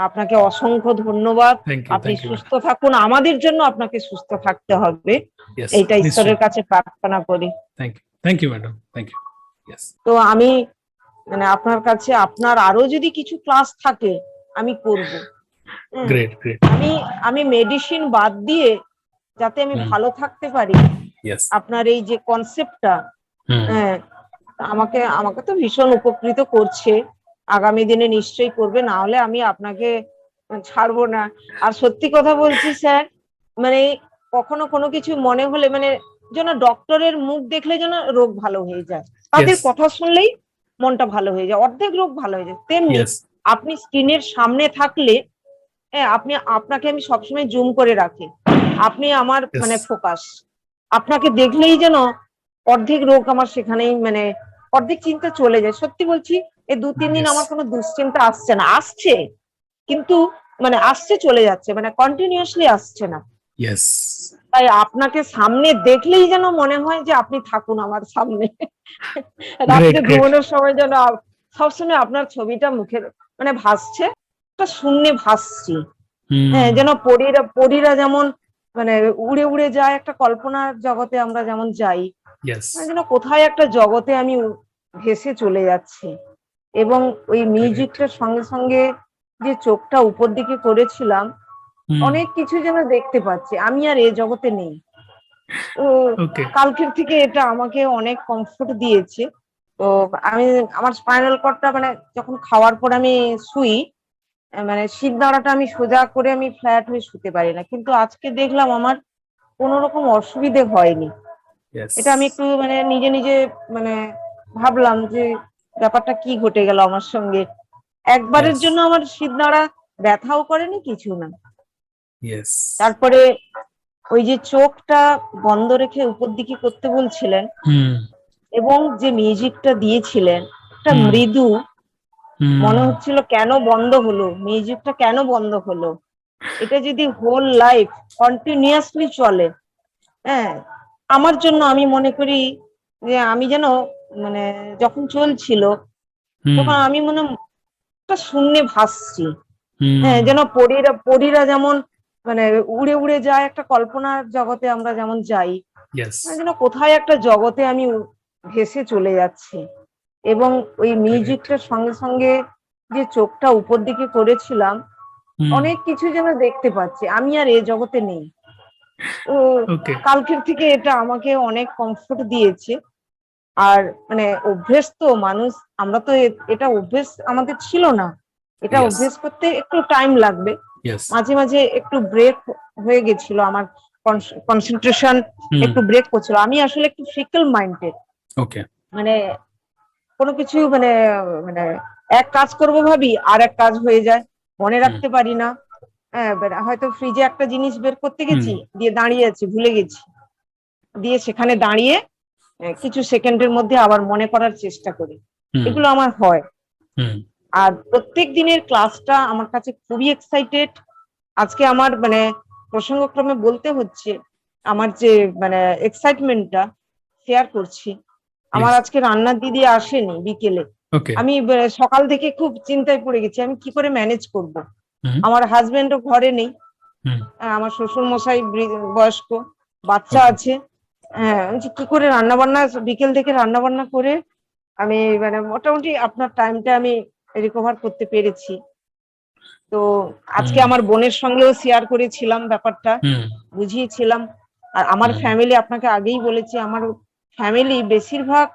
আপনাকে অসংখ্য ধন্যবাদ। থ্যাংক ইউ, আপনি থ্যাংক ইউ সুস্থ ম্যাডাম। থাকুন, আমাদের জন্য আপনাকে সুস্থ থাকতে হবে, ইয়েস, এইটা ঈশ্বরের নিশ্চয়ই। কাছে প্রার্থনা করি। Thank you madam, thank you. Yes. তো আমি মানে আপনার কাছে, আপনার আরো যদি কিছু ক্লাস থাকে আমি করব। Great, great. আমি আমি মেডিসিন বাদ দিয়ে যাতে আমি ভালো থাকতে পারি, ইয়েস। আপনার এই যে কনসেপ্টটা, হ্যাঁ, আমাকে আমাকে তো ভীষণ উপকৃত করছে। আগামী দিনে নিশ্চয়ই করবে, না হলে আমি আপনাকে ছাড়বো না। আর সত্যি কথা বলছি স্যার, মানে কখনো কোনো কিছু মনে হলে মানে যেন ডক্টরের মুখ দেখলে যেন রোগ ভালো হয়ে যায়, তাদের Yes. কথা শুনলেই মনটা ভালো হয়ে যায়, অর্ধেক রোগ ভালো হয়ে যায়। তেমনি Yes. আপনি স্ক্রিনের সামনে থাকলে, হ্যাঁ, আপনাকে আমি সবসময় জুম করে রাখি, আপনি আমার Yes. মানে ফোকাস। আপনাকে দেখলেই যেন অর্ধেক রোগ আমার সেখানেই মানে অর্ধেক চিন্তা চলে যায়। সত্যি বলছি, এই 2-3 দিন Yes. আমার কোনো দুশ্চিন্তা আসছে না, আসছে কিন্তু মানে আসছে চলে যাচ্ছে, মানে কন্টিনিউয়াসলি আসছে না। Yes. তাই আপনাকে সামনে দেখলেই যেন মনে হয় যে আপনি থাকুন আমার সামনে। রাত্রে Great. ঘুমানোর সময় যেন সবসময় আপনার ছবিটা মুখের মানে ভাসছে, একটা শূন্যে ভাসছি। হ্যাঁ, যেন পরীরা যেমন মানে উড়ে উড়ে যায়, একটা কল্পনার জগতে আমরা যেমন যাই, Yes. যেন কোথায় একটা জগতে আমি ভেসে চলে যাচ্ছি। এবং ওই Great. মিউজিকটার সঙ্গে সঙ্গে যে চোখটা উপর দিকে করেছিলাম, অনেক কিছু যেন দেখতে পাচ্ছি, আমি আর এ জগতে নেই। তো Okay. কালকের থেকে এটা আমাকে অনেক কমফোর্ট দিয়েছে। তো আমি আমার স্পাইনাল কর্ডটা মানে যখন খাওয়ার পর আমি শুই, মানে শির দাঁড়াটা আমি সোজা করে আমি ফ্ল্যাট হয়ে শুতে পারি না, কিন্তু আজকে দেখলাম আমার কোনো রকম অসুবিধে হয়নি। Yes. এটা আমি একটু মানে নিজে নিজে মানে ভাবলাম যে ব্যাপারটা কি ঘটে গেল আমার সঙ্গে। একবারের Yes. জন্য আমার শির দাঁড়া ব্যথাও করেনি, কিছু না। Yes. তারপরে ওই যে চোখটা বন্ধ রেখে উপর দিকে করতে বলছিলেন এবং যে মিউজিকটা দিয়েছিলেন, একটা মৃদু, মনে হচ্ছিল কেন বন্ধ হলো মিউজিকটা, কেন বন্ধ হলো। এটা যদি হোল লাইফ কন্টিনিউয়াসলি চলে, হ্যাঁ, আমার জন্য আমি মনে করি যে আমি যেন মানে যখন চলছিল তখন আমি মনে একটা শূন্যে ভাসছি। হ্যাঁ, যেন পরীরা যেমন মানে উড়ে উড়ে যায়, একটা কল্পনার জগতে আমরা যেমন যাই, Yes. যেন কোথায় একটা জগতে আমি ভেসে চলে যাচ্ছি। এবং ওই মিউজিকটার সঙ্গে সঙ্গে যে চোখটা উপর দিকে করেছিলাম, অনেক কিছু যেন দেখতে পাচ্ছি, আমি আর এ জগতে নেই। তো Okay. কালকের থেকে এটা আমাকে অনেক কমফোর্ট দিয়েছে। আর মানে অভ্যেস তো মানুষ, আমরা তো এটা অভ্যেস আমাদের ছিল না, এটা Yes. অভ্যেস করতে একটু টাইম লাগবে। Yes. মাঝে মাঝে একটু ব্রেক হয়ে গেছিল, আমার কনসেন্ট্রেশন একটু ব্রেক করছিল। আমি আসলে একটু ফিকল মাইন্ডেড, Okay. মানে কোনো কিছু মানে মানে এক কাজ করব ভাবি আর এক কাজ হয়ে যায়, মনে রাখতে পারি না। হ্যাঁ, হয়তো ফ্রিজে একটা জিনিস বের করতে গেছি, দিয়ে দাঁড়িয়ে আছি, ভুলে গেছি, দিয়ে সেখানে দাঁড়িয়ে কিছু সেকেন্ডের মধ্যে আবার মনে করার চেষ্টা করি, এগুলো আমার হয়। আর প্রত্যেক দিনের ক্লাসটা আমার কাছে খুবই এক্সাইটেড। আজকে আমার মানে প্রসঙ্গক্রমে বলতে হচ্ছে, আমার যে মানে এক্সাইটমেন্টটা শেয়ার করছি। আমার Yes. আজকে রান্নার দিদি আসেনি বিকেলে, Okay. আমি সকাল থেকে খুব চিন্তায় পড়ে গেছি আমি কি করে ম্যানেজ করব। Mhm. আমার হাজবেন্ডও ঘরে নেই, আমার শ্বশুর মশাই বয়স্ক, বাচ্চা Okay. আছে। হ্যাঁ, কি করে রান্না বান্না, বিকেল থেকে রান্না বান্না করে আমি মানে মোটামুটি আপনার টাইমটা আমি রিকভার করতে পেরেছি। তো আজকে আমার বোনের সঙ্গেও শেয়ার করেছিলাম ব্যাপারটা, বুঝিয়েছিলাম। আর আমার ফ্যামিলি, আপনাকে আগেই বলেছি, আমার ফ্যামিলি বেশিরভাগ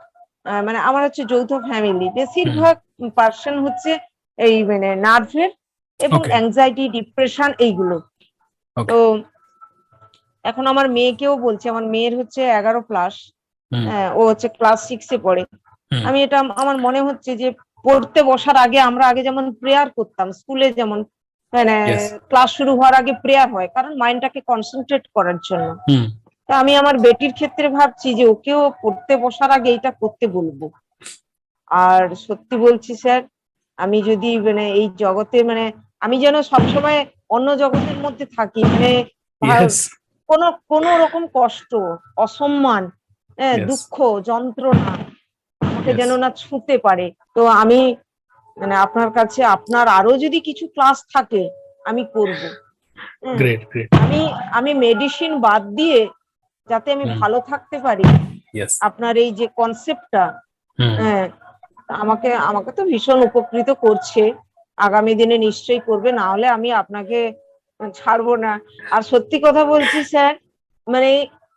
মানে আমার হচ্ছে যৌথ ফ্যামিলি, বেশিরভাগ পার্সন হচ্ছে এই মানে নার্ভের এবং Okay. অ্যাংজাইটি, ডিপ্রেশন এইগুলো। Okay. তো এখন আমার মেয়েকেও বলছি, আমার মেয়ের হচ্ছে 11+, ও হচ্ছে ক্লাস 6-এ পড়ে। আমি এটা আমার মনে হচ্ছে যে পড়তে বসার আগে আমরা আগে যেমন প্রেয়ার করতাম স্কুলে, যেমন মানে Yes. ক্লাস শুরু হওয়ার আগে প্রেয়ার হয়, কারণ মাইন্ডটাকে কনসেন্ট্রেট করার জন্য। তা আমি আমার বেটির ক্ষেত্রে ভাবছি যে ওকেও পড়তে বসার আগে এটা করতে বলবো। আর সত্যি বলছি স্যার, আমি যদি মানে এই জগতে মানে আমি যেন সবসময় অন্য জগতের মধ্যে থাকি, মানে Yes. কোনো রকম কষ্ট, অসম্মান, Yes. দুঃখ, যন্ত্রণা আমাকে Yes. যেন না ছুঁতে পারে। তো আমি মানে আপনার কাছে আপনার আরো যদি কিছু ক্লাস থাকে আমি করব। Great great. আমি আমি মেডিসিন বাদ দিয়ে যাতে আমি ভালো থাকতে পারি, আপনার এই যে কনসেপ্টটা, হ্যাঁ, আমাকে আমাকে তো ভীষণ উপকৃত করছে, আগামী দিনে নিশ্চয়ই করবে, না হলে আমি আপনাকে ছাড়বো না। আর সত্যি কথা বলছি স্যার, মানে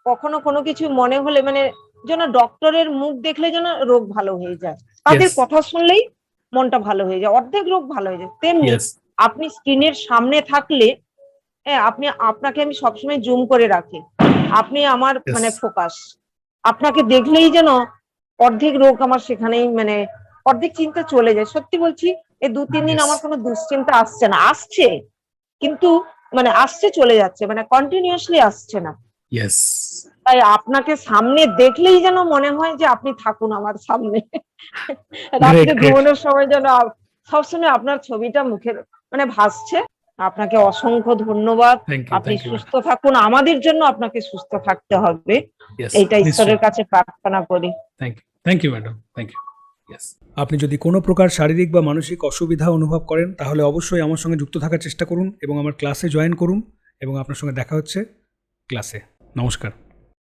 কখনো কোনো কিছু মনে হলে মানে যেন ডক্টরের মুখ দেখলে যেন রোগ ভালো হয়ে যায়, তাদের কথা শুনলেই মনটা ভালো হয়ে যায়, অর্ধেক রোগ ভালো হয়ে যায়। তেমনি আপনি স্ক্রিনের সামনে থাকলে, হ্যাঁ, আপনাকে আমি সবসময় জুম করে রাখি, আপনি আমার মানে ফোকাস, আপনাকে দেখলেই যেন অর্ধেক রোগ আমার সেখানেই মানে অর্ধেক চিন্তা চলে যায়। সত্যি বলছি, এই 2-3 দিন আমার কোনো দুশ্চিন্তা আসছে না, আসছে কিন্তু মানে আসছে চলে যাচ্ছে, মানে কন্টিনিউয়াসলি আসছে না। তাই আপনাকে সামনে দেখলেই যেন মনে হয় যে আপনি থাকুন আমার সামনে। রাত্রে ঘুমানোর সময় যেন সবসময় আপনার ছবিটা মুখের মানে ভাসছে। আপনাকে অসংখ্য ধন্যবাদ, আপনি সুস্থ থাকুন, আমাদের জন্য আপনাকে সুস্থ থাকতে হবে, এইটা ঈশ্বরের কাছে প্রার্থনা করি। Thank you madam, thank you. আপনি যদি কোনো প্রকার শারীরিক বা মানসিক অসুবিধা অনুভব করেন তাহলে অবশ্যই আমার সঙ্গে যুক্ত থাকার চেষ্টা করুন এবং আমার ক্লাসে জয়েন করুন, এবং আপনার সঙ্গে দেখা হচ্ছে ক্লাসে। নমস্কার।